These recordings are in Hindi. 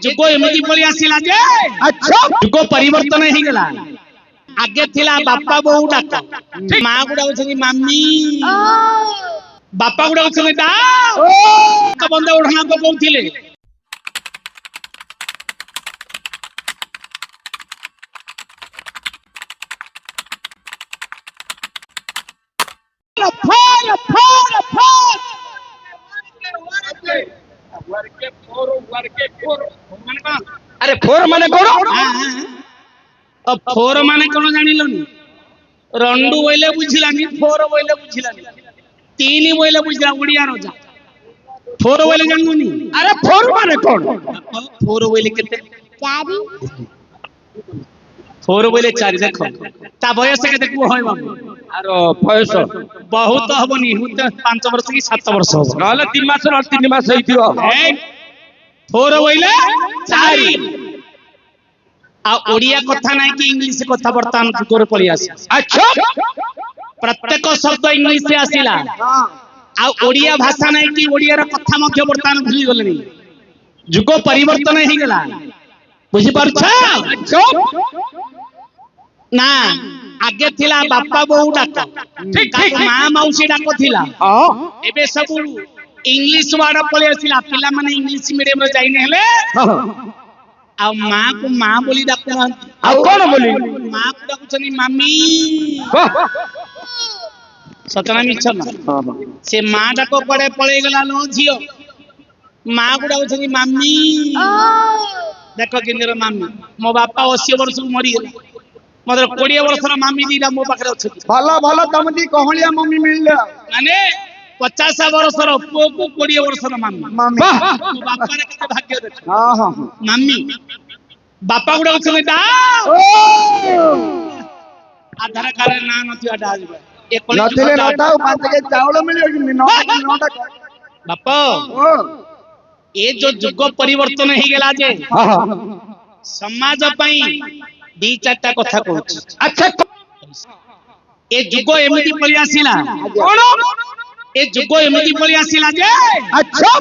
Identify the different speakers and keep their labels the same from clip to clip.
Speaker 1: जुग एमती पड़ी आसिला जे
Speaker 2: अच्छा
Speaker 1: जुग परिवर्तन हो गला आगे थिला बापा बोऊ डाक मां गुडा उछनी मामी बापा गुडा उछनी दा का बंदा उठना को कहथिले
Speaker 2: अरे फोर माने कोन
Speaker 1: फोर माने कोन जानिलोनी रंडू बोले बुझिलानी फोर बोले बुझिलानी तीन बोले बुझला उड़िया रोजा फोर बोले जानूनी
Speaker 2: अरे फोर माने कोन
Speaker 1: फोर बोले केते
Speaker 3: चारि
Speaker 1: फोर बोले चारि देखो ता बयस केते को होय बाबू
Speaker 2: अरे बयस
Speaker 1: बहुत हबनी हुते 5 वर्ष की 7 वर्ष हो
Speaker 2: नाले 3 मास और 3 मास हेतियो
Speaker 1: फोर बोले चारि आ ओडिया कथा नाही कि इंग्लिश कथा वर्तमान जुगर पळी आसी
Speaker 2: अच्छा
Speaker 1: प्रत्येक शब्द इंग्लिश से आसीला आ ओडिया भाषा नाही कि ओडिया रा कथा मध्य वर्तमान भूली गलनी जुग परिवर्तन हो गला बुझी परछ ना आगे थिला बापा बोऊ डाक ठीक मां मौसी डाक थिला एबे सब इंग्लिश वर्ड पळी आसीला पिला माने इंग्लिश मीडियम रे जाई ने हेले आ मां को मां बोली डाकु
Speaker 2: आ कोन बोली
Speaker 1: मां को डाकुचनी मामी सतना मिछन से मां डाको पड़े पळे गला लो झियो मां को डाकुचनी मामी देखो किनेर मामी मो बापा 80 वर्ष मरी गला मदर 20 वर्ष रा मामी दीदा मो पाखरे अछि
Speaker 2: भला भला तमदी कहलिया मम्मी मिलला
Speaker 1: माने 50 वर्ष रो पो को 20 वर्ष रा मामी
Speaker 2: मम्मी
Speaker 1: मो बापा रे केते भाग्य देख
Speaker 2: हां हां
Speaker 1: मामी बापा गुडा उछले दा आधार कार्ड ना नथिया डाल
Speaker 2: नथिले नटाओ 5 के चावल मिलियो कि नटा
Speaker 1: बापा
Speaker 2: ओ
Speaker 1: ए जो जुग परिवर्तन हो गला जे समाज पई दी चारटा कथा कहू
Speaker 2: अच्छा
Speaker 1: ए जुग एमती पळी आसिला कोन ए जुग एमती पळी आसिला जे
Speaker 2: अच्छा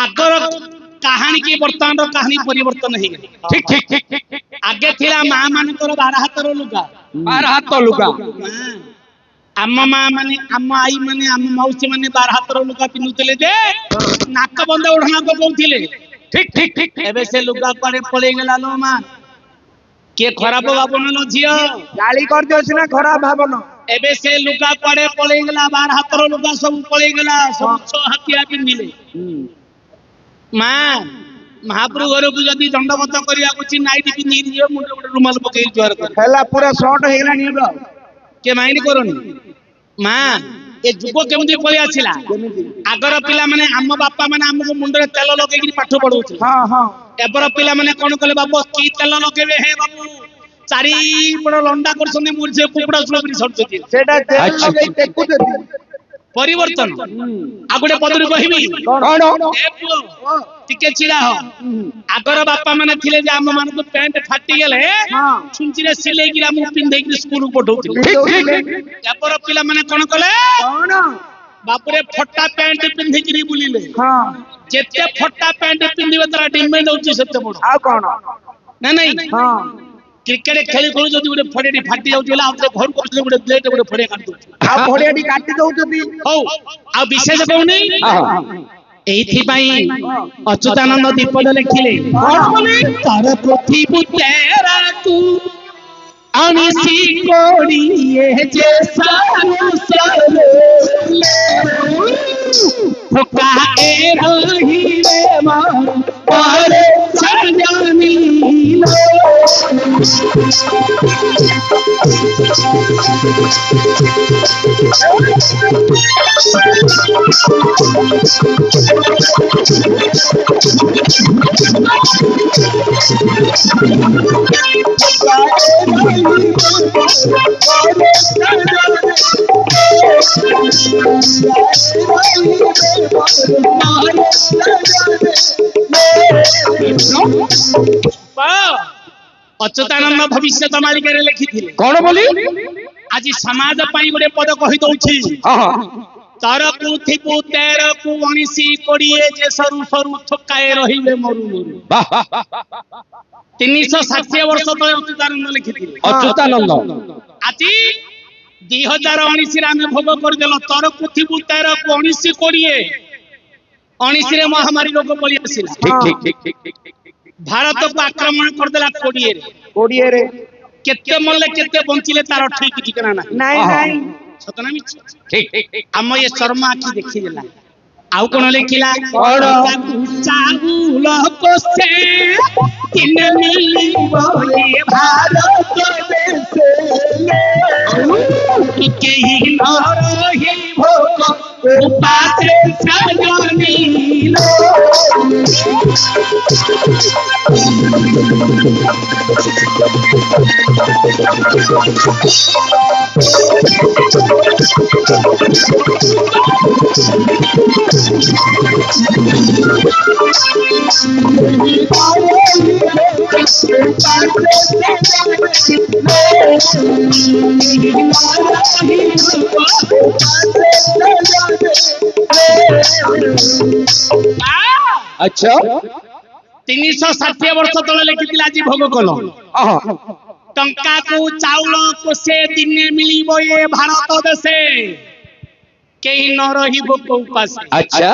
Speaker 1: आगर कहानी की वर्तमान रो कहानी परिवर्तन हो गला
Speaker 2: ठीक ठीक ठीक
Speaker 1: आगे थिला मां मानकर 12 हाथ रो लुगा
Speaker 2: 12 हाथ लुगा
Speaker 1: आम मां माने आम आई माने आम मौसी माने 12 हाथ रो लुगा पिनुतले जे नाक बंद उठना को कहथिले
Speaker 2: ठीक ठीक ठीक
Speaker 1: एबे से लुगा पड़े पळे गेला लो मां के खराब भावना लो झियो
Speaker 2: गाली कर दियो सिना खराब भावना
Speaker 1: एबे से लुगा पड़े पळे गेला 12 हाथ रो लुगा सब पळे गेला सब 6 हाथिया पिंदिले मां महाप्रभु घर को जदी दंडवत करिया कुछ नाइट पिंदी दियो मुंड गुड रुमाल पकई द्वार कर
Speaker 2: हला पूरा शॉर्ट हे गेला निबा
Speaker 1: के माइंड करनी मां ए जुग केमती पळी आसिला आगर पिला माने आम बापा माने हमको मुंड रे तेल लगे कि पाठ पढौछ
Speaker 2: हां हां
Speaker 1: एबर पिला माने कोन कले बाबू की तेल लगेबे हे बाबू चारी बड़ लंडा करछने मुरजे कुकुडा सुलबरी छडछती
Speaker 2: सेटा तेल लगे टेकु देती
Speaker 1: परिवर्तन आ गुडे पदरी कहिबी
Speaker 2: कोन
Speaker 1: ए पुओ टिके छिड़ा हो आगर बापा माने थिले जे आम मान को पैंट फाटी गेले छुंची रे सिले गिरा मु पिंधे कि स्कूल पठौथिले
Speaker 2: ठीक ठीक
Speaker 1: एबर पिला माने कोन कले
Speaker 2: कोन
Speaker 1: बापुरे फटा पैंट पिंधि कि बुलिले
Speaker 2: हां
Speaker 1: जेते फटा पैंट पिंधिबे तरा डिमांड होची सत्य बड़
Speaker 2: आ कोन
Speaker 1: ना नहीं
Speaker 2: हां
Speaker 1: क्रिकेट खेली खेलु जदी गुडे फडेडी फाटी जाउला आउते घर कोसले गुडे प्लेट गुडे फडे काट दउ
Speaker 2: आ फडेडी काटी दउछती
Speaker 1: हो आ विशेष कहउनी एथि पई अच्युतानंद दीपद लिखिले कोन बोले तार पृथ्वी तेरा तू अनिसी कोड़ी ये जे सारू सरे फुका ए रही रे मां पारे सजनी लो अच्युतानंद भविष्य मालिक लिखी कौन बोली आज समाज गोटे पद कही दौची तरकु थिपु तेरकु 19 20 जे सरू सरू थकाए रहिबे मरु मरु 360 वर्ष तले अच्युतानंद लिखिथिले
Speaker 3: अच्युतानंद
Speaker 1: আজি 2019 रे आमे भोग कर देलो तरकु थिपु तेरकु 19 20 19 रे महामारी रोग पळि आसिला
Speaker 3: ठीक ठीक ठीक
Speaker 1: भारत को आक्रमण कर देला 20 रे
Speaker 2: कोडिए रे
Speaker 1: केते मल्ले केते बंचिले तार ठीक ठिकाना
Speaker 2: नहीं नहीं
Speaker 1: सतना मिछ
Speaker 3: ठीक
Speaker 1: हम ये शर्मा आखि देखि देला आउ कोन लिखिला चाउल कोसे तीन मिलिबो ये भारत देशे केही न रही भोग उपासे सजनीलो
Speaker 3: अच्छा
Speaker 1: 360 वर्ष तले लिखिथिला आज भोग कलो टंका को चाउल को से दिने मिलिबो ये भारत देशे केही न रही भोग उपास
Speaker 3: अच्छा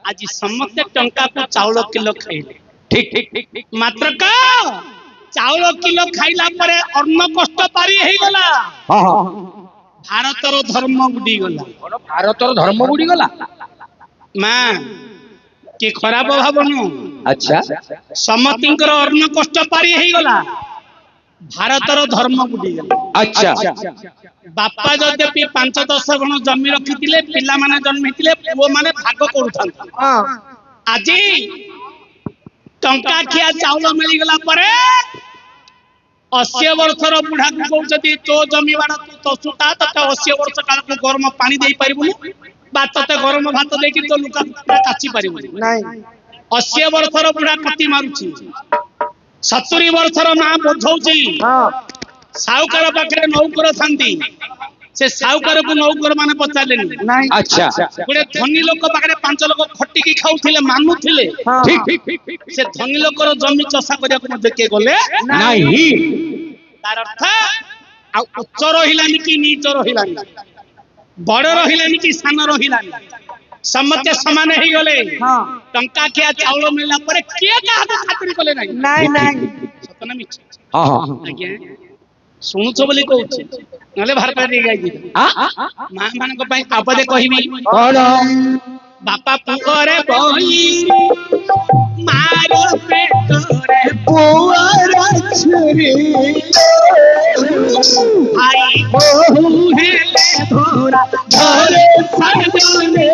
Speaker 1: आज समस्त टंका को चाउल किलो खाइले
Speaker 3: ठीक
Speaker 1: मात्र का चाउल किलो खाइला परे अन्न कष्ट पारी हे गला भारतर धर्म बुडी गला
Speaker 3: भारतर धर्म बुडी गला
Speaker 1: मां के खराब भावनु
Speaker 3: अच्छा
Speaker 1: समतिंकर अन्न कष्ट पारी हे गला भारतर धर्म बुडी गला
Speaker 3: अच्छा
Speaker 1: बापा जदि 5-10 गण जमी रखिथिले पिला माने जन्मिथिले पुओ माने भाग करूथान आजी टंका खिया चाउल मिली गला परे 80 वर्षर बुढ़ा को कहउछती तो जमीवाड़ा तू तो सुता तते 80 वर्ष काल को गरम पानी देई परिबुनी बा तते गरम भात देकी तो लुका काची परिबुनी
Speaker 2: नहीं
Speaker 1: 80 वर्षर बुढ़ा कति मारुची 70 वर्षर मां बोझौची साउकार पाखरे नौकर थांती से साउकार को नौकर माने पचालेनी
Speaker 2: नहीं
Speaker 3: अच्छा
Speaker 1: गुडे धनी लोक पाखरे 5 लोक खटिकी खाउथिले मानुथिले
Speaker 3: ठीक
Speaker 1: से धनी लोकर जमी चषा करिया को मते के गले
Speaker 3: नहीं
Speaker 1: तार अर्थ आ उच्च रहिलानी कि नीच रहिलानी बड़ रहिलानी कि सान रहिलानी समते समान हे गले टंका किया चाउल मिलला परे के का खातिर कले नहीं
Speaker 2: नहीं
Speaker 1: सतना मिछ
Speaker 3: हां
Speaker 1: आज्ञा सुनुछ बोली कहउछि नले भारत रे गाई दी मां मान को पई आपदे कहिबी
Speaker 3: कोन
Speaker 1: बापा पुअरे बही मारो पेट रे
Speaker 2: पुअरा छुरी
Speaker 1: आई बहु हेले धोरा धरे सजने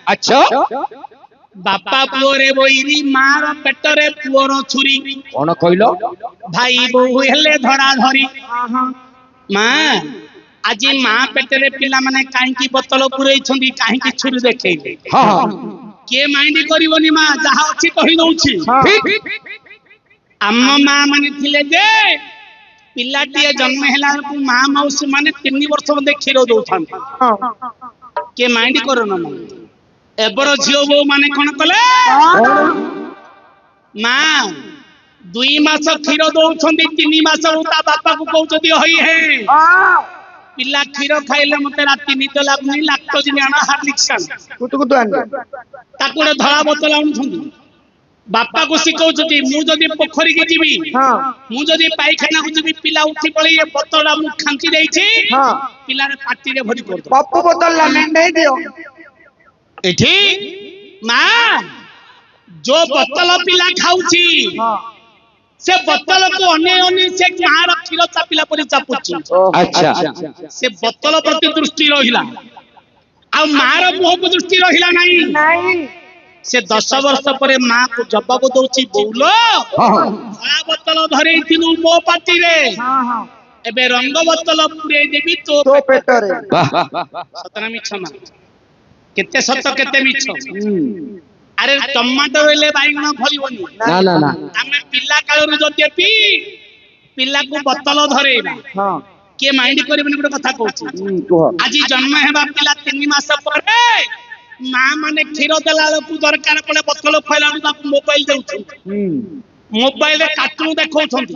Speaker 3: अच्छा
Speaker 1: बापा पुअरे बोईरी मार पेटरे पुअर छुरी
Speaker 3: कोन कहलो
Speaker 1: भाई बहु हेले धरा धरी मां আজি मां पेटरे पिला माने काहे की बोतल पुरई छंदी काहे की छुरी देखैले
Speaker 3: हां
Speaker 1: के माइंड करिवनी मां जहा अछि कहि दउछि
Speaker 3: ठीक
Speaker 1: अम्मा मां माने थिले जे पिलाटिए जन्म हेला को मां मौसी माने 3 वर्ष मध्ये खीर दउथान के माइंड करन मां एबर झियो बो माने कोन कले मां 2 मास खीर दउछंदी 3 मास ता बापा को कहउछदी होई हे पिला खीर खाइले मते राती निद लागुनी लाक्टोज आना हार्लिक्सन
Speaker 2: कुतु आन
Speaker 1: ताकुडे धळा बोतल आउछंदी बापा को सिखौछदी मु जदी पोखरी के जीवी मु जदी पाइखाना को जीवी पिला उठी पळी ए बोतलडा मु खांची देइछि पिला रे पाटी रे भरी कर दो
Speaker 2: पप्पू बोतल ला मेंढे दियो
Speaker 1: एठी मां जो बोतल पिला खाउछि से बोतल को अने अने से मार खीर चापिला परि चापुछि
Speaker 3: अच्छा
Speaker 1: से बोतल प्रति दृष्टि रहिला ଆଉ ମାର ମୁହଁକୁ ଦୃଷ୍ଟି ରହିଲା ନାହିଁ। ସେ 10 ବର୍ଷ ପରେ ମା କୁ ଜବାବ ଦଉଛି, ବୋଉଲ ଧଳା ବୋତଲ ଧରେଇଥିଲୁ ମୋ ପାଟିରେ, ଏବେ ରଙ୍ଗ ବୋତଲ ପୁରେଇ ଦେବି ତୋ
Speaker 2: ପେଟରେ।
Speaker 1: ସତନା ମିଛ ମା? କେତେ ସତ କେତେ ମିଛ? ଆରେ ଟମାଟୋ ହେଲେ ବାଇଗଣ ଫଳିବନି।
Speaker 3: ନା ନା ନା।
Speaker 1: ଆମେ ପିଲା କାଳରୁ ଯଦି ପିଲାକୁ ବୋତଲ ଧରେଇବା, କିଏ ମାଇଣ୍ଡ କରିବନି? ଗୋଟେ କଥା କହୁଛି, ଆଜି ଜନ୍ମ ହେବା ପିଲା 3 ମାସ ପରେ ମା ମାନେ କ୍ଷୀର ଦେଲା ବେଳକୁ ଦରକାର ପଡେ ବୋତଲ ଖୋଇଲା ବେଳକୁ ତାକୁ ମୋବାଇଲ ଦଉଛନ୍ତି। ମୋବାଇଲରେ କାର୍ଟୁନ ଦେଖଉଛନ୍ତି।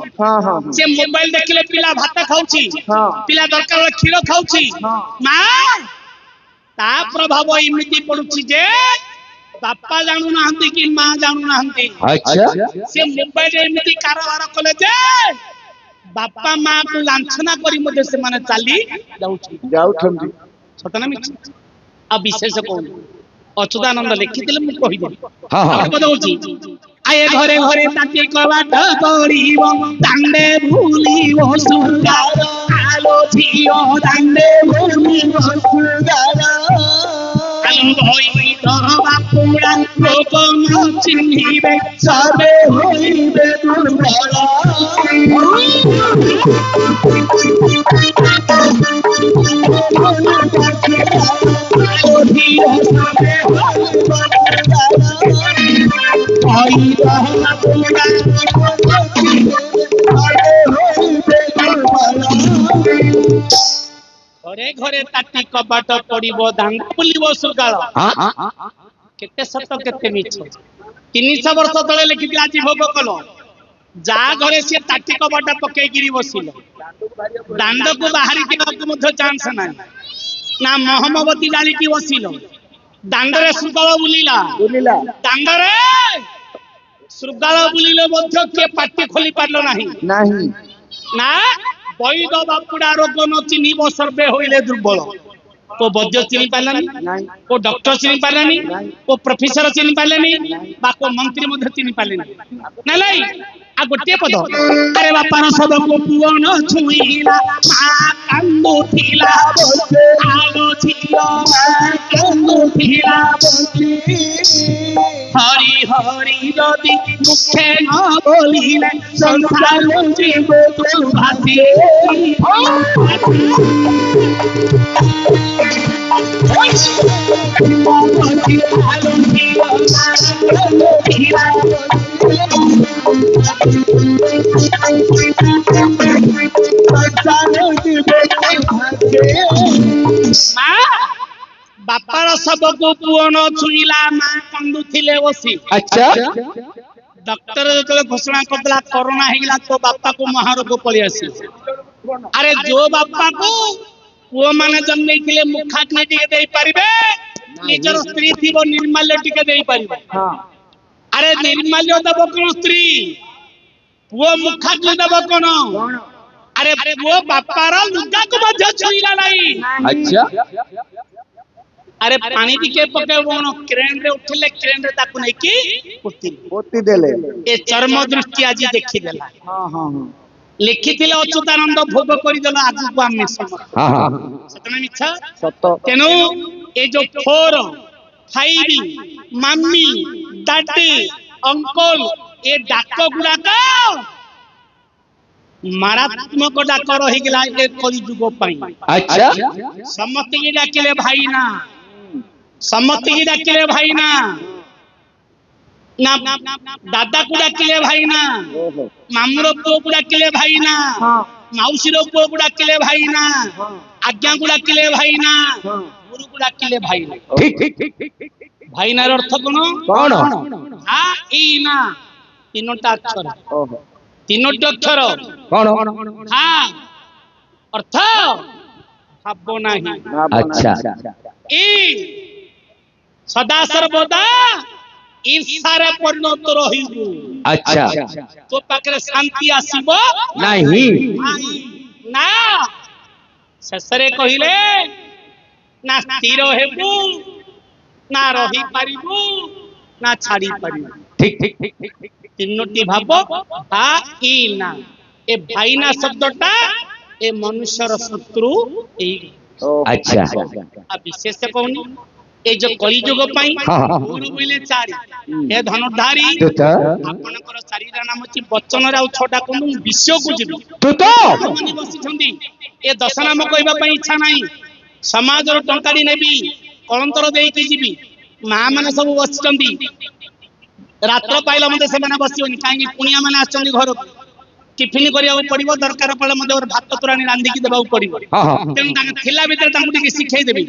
Speaker 1: ସେ ମୋବାଇଲ ଦେଖିଲେ ପିଲା ଭାତ ଖାଉଛି, ପିଲା ଦରକାର ବେଳେ କ୍ଷୀର ଖାଉଛି। ମା ତା ପ୍ରଭାବ ଏମିତି ପଡୁଛି ଯେ ବାପା ଜାଣୁନାହାନ୍ତି କି ମା ଜାଣୁନାହାନ୍ତି। ସେ ମୋବାଇଲରେ ଏମିତି କାରବାର କଲେ ଯେ ବାପା ମା କୁ ଲାଞ୍ଛନା କରି ମଧ୍ୟ ସେମାନେ ଚାଲି ଯାଉଛନ୍ତି। ସତ ନା ମିଛ? ଆଉ ବିଶେଷ କହୁନି, ଅଚ୍ୟୁତାନନ୍ଦ ଲେଖିଥିଲେ, ମୁଁ କହିଦେବି। କହୁଛି, ଆଏ ଘରେ ଘରେ ତାକେ କବାଟ କରିବ, ଦାଣ୍ଡେ ଭୁଲିବ ଶୃଙ୍ଗାର। ଆଲୋ ଝିଅ ଦାଣ୍ଡେ ଭୁଲିବ ଶୃଙ୍ଗାର। ଆଲୋ ଭଇର ବାପୁଡ଼ା ଲୋକ ନ ଚିହ୍ନିବେ, ସବେ ହୋଇବେ ଦୁର୍ବଳ। ଘରେ ଘରେ ତାଟି କବାଟ ପଡିବ, ଦାଣ୍ଡ ବୁଲିବ ଶୃଗାଳ। କେତେ ସତ କେତେ ମିଛ? 300 ବର୍ଷ ତଳେ ଲେଖିଥିଲା, ଆଜି ଭୋଗ କଲ। ଯାହା ଘରେ ସିଏ ତାଟି କବାଟ ପକେଇକିରି ବସିଲ, ଦାଣ୍ଡକୁ ବାହାରି ଯିବାକୁ ମଧ୍ୟ ଚାନ୍ସ ନାହିଁ। ନା ମହମବତୀ ଜାଳିକି ବସିଲ, ଦାଣ୍ଡରେ ଶୃଗାଳ ବୁଲିଲା। ଦାଣ୍ଡରେ ଶୃଗାଳ ବୁଲିଲେ ମଧ୍ୟ କିଏ ପାଟି ଖୋଲି ପାରିଲ ନାହିଁ। ନା ବୈଦ ବାପୁଡା ରୋଗ ନ ଚିହ୍ନିବ, ସର୍ବେ ହୋଇଲେ ଦୁର୍ବଳ। को वैद्य चिन्ह पारानी, को डॉक्टर चिन्ह पारानी, को प्रोफेसर चिन्ह पारानी, बा को मंत्री मध्य चिन्ह पारानी ना लाई। आ गोटे पद, अरे बापार सब को पुओ न छुईला, मा कांदुथिला बोले, आलो झियो मा कांदुथिला बोले। हरि हरि जदि मुखे न बोलिले, संसार जीव तो भासी। बापार सब को पुओ न छुईला, मां कांदुथिले बसी।
Speaker 3: अच्छा
Speaker 1: डॉक्टर जो घोषणा करला कोरोना हेगला, तो बापा को महारोग पड़ी आसी। अरे जो बापा को पुओ माने जन्मे थिले मुखाग्नि टिके देई परिबे, निजर स्त्री थिबो निर्माल्य टिके देई परिबे। अरे निर्माल्य दबो कोन स्त्री, पुओ मुखाग्नि दबो कोन? अरे पुओ बापार लुगा को मध्य छुईला नाही।
Speaker 3: अच्छा
Speaker 1: अरे पानी टिके पकेबो न, क्रेन रे उठले क्रेन रे ताकू नै की पोती
Speaker 2: देले।
Speaker 1: ए चर्म दृष्टि आज देखि देला। लिखिथिले अच्युतानंद, भोग करि देला आगु को आमे समय। सतना मिछा
Speaker 2: सत।
Speaker 1: तेनु ए जो 4 5 मम्मी दादी अंकल ए डाक गुडा का मारात्मक डाक रही गला ए कलि जुग पई।
Speaker 3: अच्छा
Speaker 1: समस्त की डाकिले भाई ना, समस्त की डाकिले भाई ना, ना दादा को डाकिले भाई ना, मामुरो पुओ को डाकिले भाई ना, माउसीरो पुओ को डाकिले भाई ना, आज्ञा को डाकिले भाई ना, गुरु को डाकिले भाई ना।
Speaker 3: ठीक ठीक ठीक
Speaker 1: भाई नार अर्थ कोन? हा ई ना, तीनोटा अक्षर। तीनोटा अक्षर
Speaker 3: कौन?
Speaker 1: हा अर्थ भाव नाही।
Speaker 3: अच्छा
Speaker 1: ई सदा सर्वदा ईर्षारे परिणत रहिबु।
Speaker 3: अच्छा
Speaker 1: तो पाखरे शांति आसीबो
Speaker 3: नहीं
Speaker 1: ना। शेषरे कहिले ना स्थिर हेबु, ना रही पारिबु, ना छाड़ी पारिबु।
Speaker 3: ठीक ठीक ठीक
Speaker 1: तीनोटी भाव हा ई ना। ए भाईना शब्दटा ए मनुष्यर शत्रु।
Speaker 3: अच्छा
Speaker 1: आ विशेष कहूनी ए जो कलिजुग पई
Speaker 3: हाँ।
Speaker 1: गुरु बोले चारि हे धनुर्धारी
Speaker 3: दूत
Speaker 1: आपनकर शरीर नाम अछि बच्चन रे छटा कोन विश्व को जीवी
Speaker 3: दूत
Speaker 1: माने बसी छंदी ए दश नाम कहबा पई इच्छा नाही समाज रो टंकाडी नेबी कलंतर देई की जीवी मां माने सब बसी छंदी रात्र पाइला मते से माने बसियोनी काहे कुनिया माने आछंदी घर टिफिन करिया पड़िबो दरकार पड़े मते और भात तुरानी रांधी की देबा पड़िबो
Speaker 3: हाँ हाँ
Speaker 1: तेनु ताके थिला भितर तांकु टिके सिखाई देबी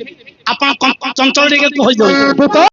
Speaker 1: आपण चंचल टिके कहि दो
Speaker 3: दूत